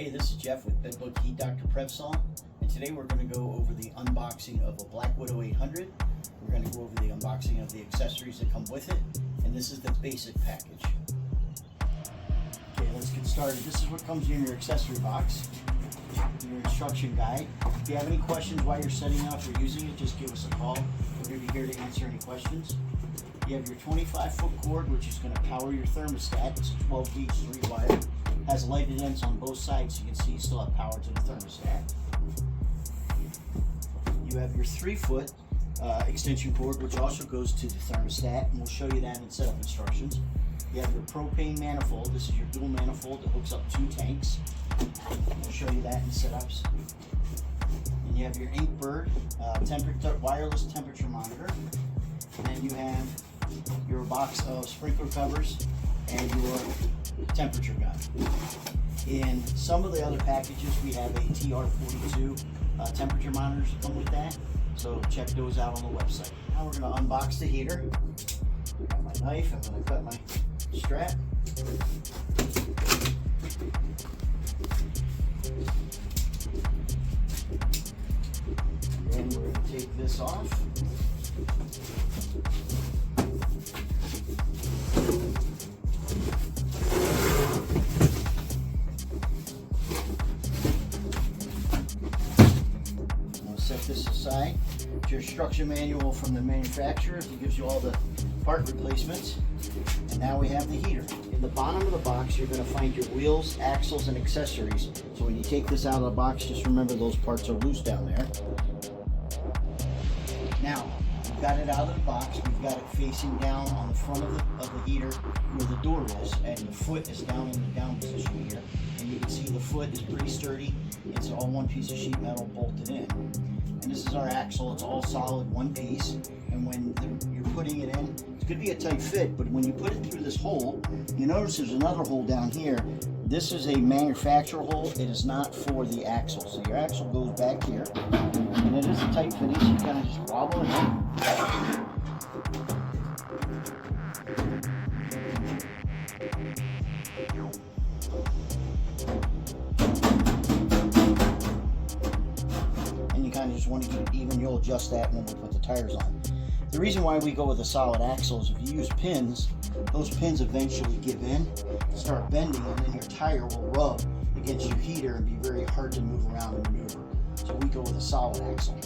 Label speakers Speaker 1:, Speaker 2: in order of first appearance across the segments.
Speaker 1: Hey, this is Jeff with Bed Bug Heat Dr. Prevsol, and today we're going to go over the unboxing of a Black Widow 800. We're going to go over the unboxing of the accessories that come with it, and this is the basic package. Okay, let's get started. This is what comes in your accessory box, your instruction guide. If you have any questions while you're setting up or using it, just give us a call. We're going to be here to answer any questions. You have your 25-foot cord, which is going to power your thermostat. It's 12 gauge 3-wire. Has lighted ends on both sides, so you can see you still have power to the thermostat. You have your 3-foot extension cord, which also goes to the thermostat, and we'll show you that in setup instructions. You have your propane manifold. This is your dual manifold that hooks up 2 tanks. We'll show you that in setups. And you have your Inkbird wireless temperature monitor. And then you have your box of sprinkler covers and your temperature gun. In some of the other packages, we have a TR42 temperature monitors that come with that, so check those out on the website. Now we're going to unbox the heater. I got my knife. I'm going to cut my strap. And we're going to take this off. Set this aside. It's your instruction manual from the manufacturer. It gives you all the part replacements. And now we have the heater. In the bottom of the box, you're going to find your wheels, axles, and accessories. So when you take this out of the box, just remember those parts are loose down there. Now, we've got it out of the box. We've got it facing down on the front of the heater where the door is, and the foot is down in the down position here. And you can see the foot is pretty sturdy. It's all one piece of sheet metal bolted in. And this is our axle. It's all solid, one piece. And when you're putting it in, it's going to be a tight fit, but when you put it through this hole, you notice there's another hole down here. This is a manufacturer hole. It is not for the axle. So your axle goes back here, and it is a tight fitting, so you kind of just wobble it in. Just want to keep it even. You'll adjust that when we put the tires on. The reason why we go with a solid axle is if you use pins, those pins eventually give in, start bending, and then your tire will rub against your heater and be very hard to move around and maneuver. So we go with a solid axle.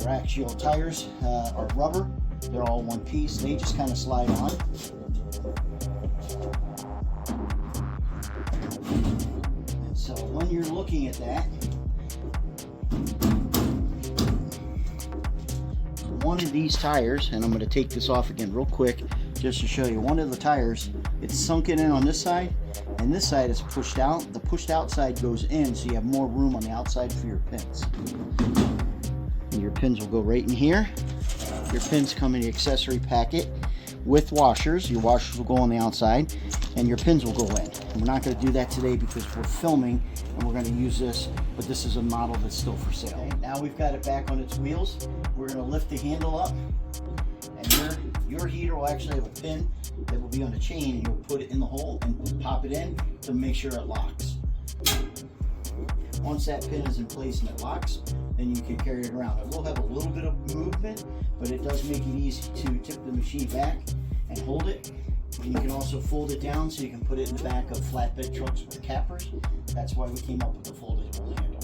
Speaker 1: Your axial tires are rubber. They're all one piece. They just kind of slide on. And so when you're looking at that, one of these tires, and I'm going to take this off again real quick just to show you, one of the tires, it's sunken in on this side, and this side is pushed out. The pushed out side goes in, so you have more room on the outside for your pins. And your pins will go right in here. Your pins come in the accessory packet with washers. Your washers will go on the outside, and your pins will go in. And we're not going to do that today because we're filming, and we're going to use this, but this is a model that's still for sale. Okay, now we've got it back on its wheels. We're going to lift the handle up, and your heater will actually have a pin that will be on a chain, and you'll put it in the hole and pop it in to make sure it locks. Once that pin is in place and it locks, then you can carry it around. It will have a little bit of movement, but it does make it easy to tip the machine back and hold it. And you can also fold it down so you can put it in the back of flatbed trucks with the cappers. That's why we came up with the foldable handle.